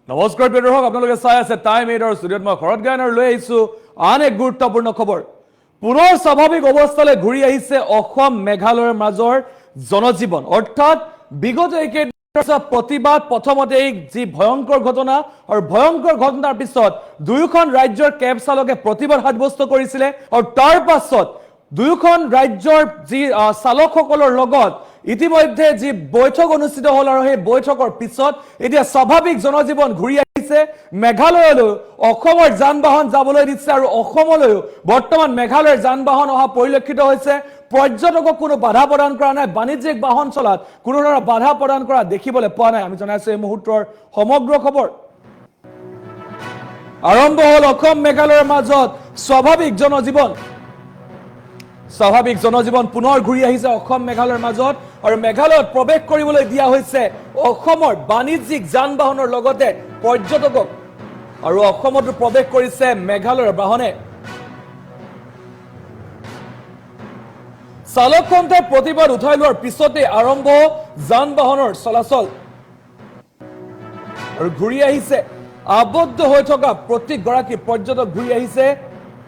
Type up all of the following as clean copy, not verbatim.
নমস্কাৰ প্ৰিয় দৰ্শক, আপোনালোকে চাই আছে টাইম 8 ষ্টুডিঅ'ত মই শৰৎ গায়নৰ লৈ আহিছোঁ আন এক গুৰুত্বপূৰ্ণ খবৰ। পুনৰ স্বাভাৱিক অৱস্থালৈ ঘূৰি আহিছে অসম মেঘালয়ৰ মাজৰ জনজীৱন। অৰ্থাৎ বিগত একেদিনৰ প্ৰতিবাদ প্ৰথমতে যি ভয়ংকৰ ঘটনা আৰু ভয়ংকৰ ঘটনাৰ পিছত দুয়োখন ৰাজ্যৰ কেব চালকে প্ৰতিবাদ সাব্যস্ত কৰিছিলে আৰু তাৰ পাছত দুয়োখন ৰাজ্যৰ যি চালকসকলৰ লগত ইতিমধ্যে যি বৈঠক অনুষ্ঠিত হ'ল আৰু সেই বৈঠকৰ পিছত এতিয়া স্বাভাৱিক জনজীৱন ঘূৰি আহিছে মেঘালয়লৈ। অসমৰ যান বাহন যাবলৈ দিছে আৰু অসমলৈও বৰ্তমান মেঘালয়ৰ যান বাহন অহা পৰিলক্ষিত হৈছে। পৰ্যটকক কোনো বাধা প্ৰদান কৰা নাই, বাণিজ্যিক বাহন চলাত কোনো ধৰণৰ বাধা প্ৰদান কৰা দেখিবলৈ পোৱা নাই। আমি জনাইছো এই মুহূৰ্তৰ সমগ্ৰ খবৰ। আৰম্ভ হ'ল অসম মেঘালয়ৰ মাজত স্বাভাৱিক জনজীৱন। স্বাভাৱিক জনজীৱন পুনৰ ঘূৰি আহিছে অসম মেঘালয়ৰ মাজত আৰু মেঘালয়ত প্ৰৱেশ কৰিবলৈ দিয়া হৈছে অসমৰ বাণিজ্যিক যান বাহনৰ লগতে পৰ্যটকক আৰু অসমতো প্ৰৱেশ কৰিছে মেঘালয়ৰ বাহনে। চালক সন্থাৰ প্ৰতিবাদ উঠাই লোৱাৰ পিছতে আৰম্ভ যান বাহনৰ চলাচল আৰু ঘূৰি আহিছে আবদ্ধ হৈ থকা প্ৰতিগৰাকী পৰ্যটক ঘূৰি আহিছে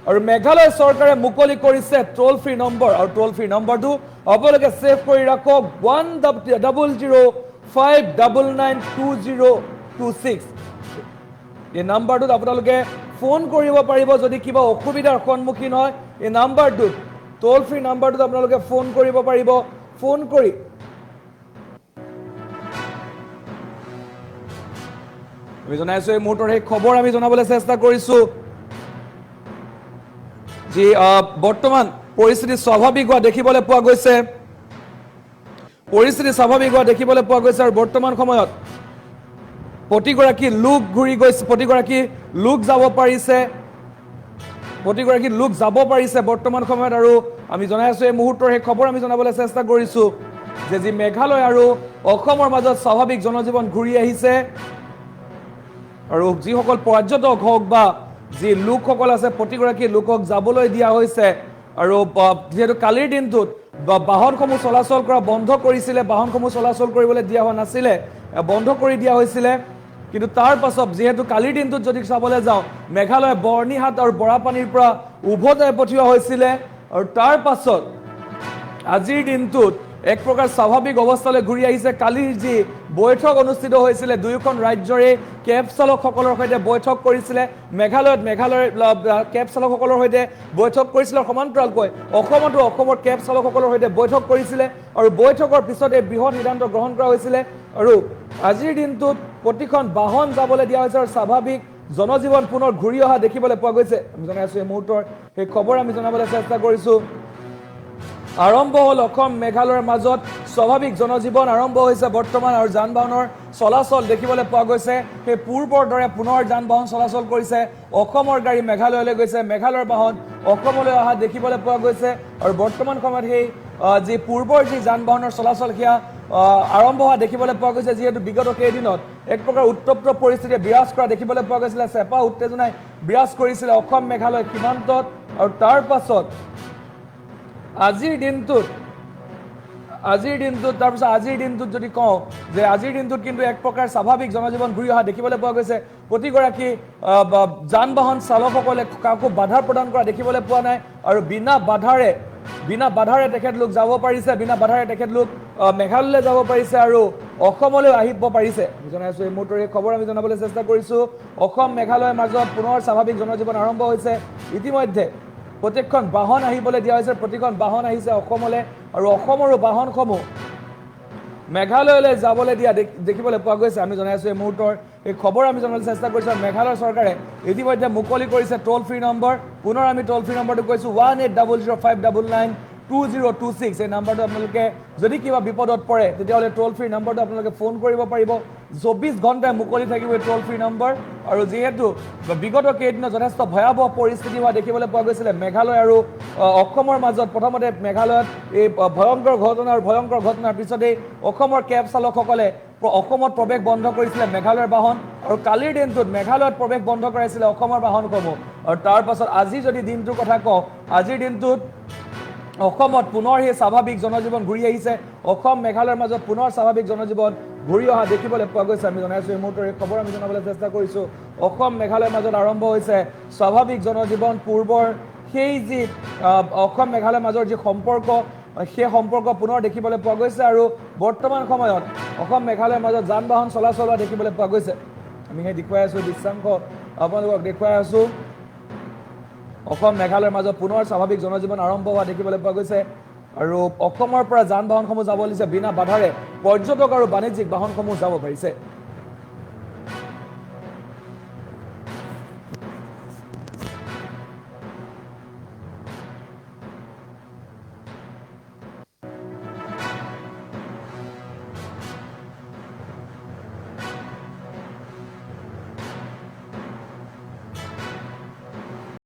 আৰু মেঘালয় চৰকাৰে মুকলি কৰিছে টোল ফ্ৰী নম্বৰ আৰু টোল ফ্ৰী নম্বৰটো আপোনালোকে সেভ কৰি ৰাখক 1005992026। এই নম্বৰটোত আপোনালোকে ফোন কৰিব পাৰিব যদি কিবা অসুবিধাৰ সন্মুখীন হয়। এই নম্বৰটোত টোল ফ্ৰী নম্বৰটোত আপোনালোকে ফোন কৰিব পাৰিব। ফোন কৰি আমি জনাইছো এই মুহূৰ্তৰ সেই খবৰ আমি জনাবলৈ চেষ্টা কৰিছো যি বৰ্তমান পৰিস্থিতি স্বাভাৱিক হোৱা দেখিবলৈ পোৱা গৈছে। পৰিস্থিতি স্বাভাৱিক হোৱা দেখিবলৈ পোৱা গৈছে আৰু বৰ্তমান সময়ত প্ৰতিগৰাকী লোক ঘূৰি গৈছে, প্ৰতিগৰাকী লোক যাব পাৰিছে বৰ্তমান সময়ত। আৰু আমি জনাই আছো এই মুহূৰ্তৰ সেই খবৰ আমি জনাবলৈ চেষ্টা কৰিছো যে যি মেঘালয় আৰু অসমৰ মাজত স্বাভাৱিক জনজীৱন ঘূৰি আহিছে আৰু যিসকল পৰ্যটক হওক বা যি লোকসকল আছে প্ৰতিগৰাকী লোকক যাবলৈ দিয়া হৈছে। আৰু যিহেতু কালিৰ দিনটোত বাহনসমূহ চলাচল কৰা বন্ধ কৰিছিলে, বাহনসমূহ চলাচল কৰিবলৈ দিয়া হোৱা নাছিলে, বন্ধ কৰি দিয়া হৈছিলে। কিন্তু তাৰ পাছত যিহেতু কালিৰ দিনটোত যদি চাবলৈ যাওঁ মেঘালয় বৰ্ণিহাট আৰু বৰাপানীৰ পৰা উভতাই পঠিওৱা হৈছিলে আৰু তাৰ পাছত আজিৰ দিনটোত এক প্ৰকাৰ স্বাভাৱিক অৱস্থালৈ ঘূৰি আহিছে। কালিৰ যি বৈঠক অনুষ্ঠিত হৈছিলে দুয়োখন ৰাজ্যৰে কেব চালকসকলৰ সৈতে বৈঠক কৰিছিলে মেঘালয়ৰ কেব চালকসকলৰ সৈতে বৈঠক কৰিছিলে। সমান্তৰালকৈ অসমতো অসমৰ কেব চালকসকলৰ সৈতে বৈঠক কৰিছিলে আৰু বৈঠকৰ পিছত এই বৃহৎ সিদ্ধান্ত গ্ৰহণ কৰা হৈছিলে আৰু আজিৰ দিনটোত প্ৰতিখন বাহন যাবলৈ দিয়া হৈছে আৰু স্বাভাৱিক জনজীৱন পুনৰ ঘূৰি অহা দেখিবলৈ পোৱা গৈছে। আমি জনাই আছো এই মুহূৰ্তৰ সেই খবৰ আমি জনাবলৈ চেষ্টা কৰিছো। আৰম্ভ হ'ল অসম মেঘালয়ৰ মাজত স্বাভাৱিক জনজীৱন আৰম্ভ হৈছে বৰ্তমান আৰু যান বাহনৰ চলাচল দেখিবলৈ পোৱা গৈছে। সেই পূৰ্বৰ দৰে পুনৰ যান বাহন চলাচল কৰিছে। অসমৰ গাড়ী মেঘালয়লৈ গৈছে, মেঘালয়ৰ বাহন অসমলৈ অহা দেখিবলৈ পোৱা গৈছে আৰু বৰ্তমান সময়ত সেই যি পূৰ্বৰ যি যান বাহনৰ চলাচল সেয়া আৰম্ভ হোৱা দেখিবলৈ পোৱা গৈছে। যিহেতু বিগত কেইদিনত এক প্ৰকাৰ উত্তপ্ত পৰিস্থিতিয়ে বিৰাজ কৰা দেখিবলৈ পোৱা গৈছিলে, চেপা উত্তেজনাই বিৰাজ কৰিছিলে অসম মেঘালয় সীমান্তত আৰু তাৰ পাছত আজিৰ দিনটোত যদি কওঁ যে আজিৰ দিনটোত কিন্তু এক প্ৰকাৰ স্বাভাৱিক জনজীৱন ঘূৰি অহা দেখিবলৈ পোৱা গৈছে। প্ৰতিগৰাকী যান বাহন চালকসকলে কাকো বাধা প্ৰদান কৰা দেখিবলৈ পোৱা নাই আৰু বিনা বাধাৰে তেখেতলোক যাব পাৰিছে, বিনা বাধাৰে তেখেতলোক মেঘালয়লৈ যাব পাৰিছে আৰু অসমলৈ আহিব পাৰিছে। আমি জনাইছো এই মুহূৰ্তৰ এই খবৰ আমি জনাবলৈ চেষ্টা কৰিছো। অসম মেঘালয়ৰ মাজত পুনৰ স্বাভাৱিক জনজীৱন আৰম্ভ হৈছে। ইতিমধ্যে প্ৰত্যেকখন বাহন আহিবলৈ দিয়া হৈছে, প্ৰতিখন বাহন আহিছে অসমলৈ আৰু অসমৰো বাহনসমূহ মেঘালয়লৈ যাবলৈ দিয়া দেখিবলৈ পোৱা গৈছে। আমি জনাইছো এই মুহূৰ্তৰ এই খবৰ আমি জনাবলৈ চেষ্টা কৰিছো। মেঘালয় চৰকাৰে ইতিমধ্যে মুকলি কৰিছে টোল ফ্ৰী নম্বৰ। পুনৰ আমি টোল ফ্ৰী নম্বৰটো কৈছো 1800592026। এই নম্বৰটো আপোনালোকে যদি কিবা বিপদত পৰে তেতিয়াহ'লে টোল ফ্ৰী নম্বৰটো আপোনালোকে ফোন কৰিব পাৰিব। 24 ঘণ্টাই মুকলি থাকিব এই টোল ফ্ৰী নম্বৰ। আৰু যিহেতু বিগত কেইদিনত যথেষ্ট ভয়াৱহ পৰিস্থিতি হোৱা দেখিবলৈ পোৱা গৈছিলে মেঘালয় আৰু অসমৰ মাজত, প্ৰথমতে মেঘালয়ত এই ভয়ংকৰ ঘটনাৰ পিছতেই অসমৰ কেব চালকসকলে অসমত প্ৰৱেশ বন্ধ কৰিছিলে মেঘালয়ৰ বাহন আৰু কালিৰ দিনটোত মেঘালয়ত প্ৰৱেশ বন্ধ কৰাইছিলে অসমৰ বাহনসমূহ। আৰু তাৰ পাছত আজি যদি দিনটোৰ কথা কওঁ, আজিৰ দিনটোত অসমত পুনৰ সেই স্বাভাৱিক জনজীৱন ঘূৰি আহিছে। অসম মেঘালয়ৰ মাজত পুনৰ স্বাভাৱিক জনজীৱন ঘূৰি অহা দেখিবলৈ পোৱা গৈছে আমি জনাইছোঁ এই মুহূৰ্তৰ এই খবৰ আমি জনাবলৈ চেষ্টা কৰিছোঁ অসম মেঘালয়ৰ মাজত আৰম্ভ হৈছে স্বাভাৱিক জনজীৱন পূৰ্বৰ সেই যি অসম মেঘালয়ৰ মাজৰ যি সম্পৰ্ক সেই সম্পৰ্ক পুনৰ দেখিবলৈ পোৱা গৈছে আৰু বৰ্তমান সময়ত অসম মেঘালয়ৰ মাজত যান বাহন চলাচল হোৱা দেখিবলৈ পোৱা গৈছে আমি সেই দেখুৱাই আছোঁ দৃশ্যাংশ আপোনালোকক দেখুৱাই আছোঁ অসম মেঘালয়ৰ মাজত পুনৰ স্বাভাৱিক জনজীৱন আৰম্ভ হোৱা দেখিবলৈ পোৱা গৈছে আৰু অসমৰ পৰা যান বাহনসমূহ যাব লৈছে বিনা বাধাৰে পৰ্যটক আৰু বাণিজ্যিক বাহনসমূহ যাব পাৰিছে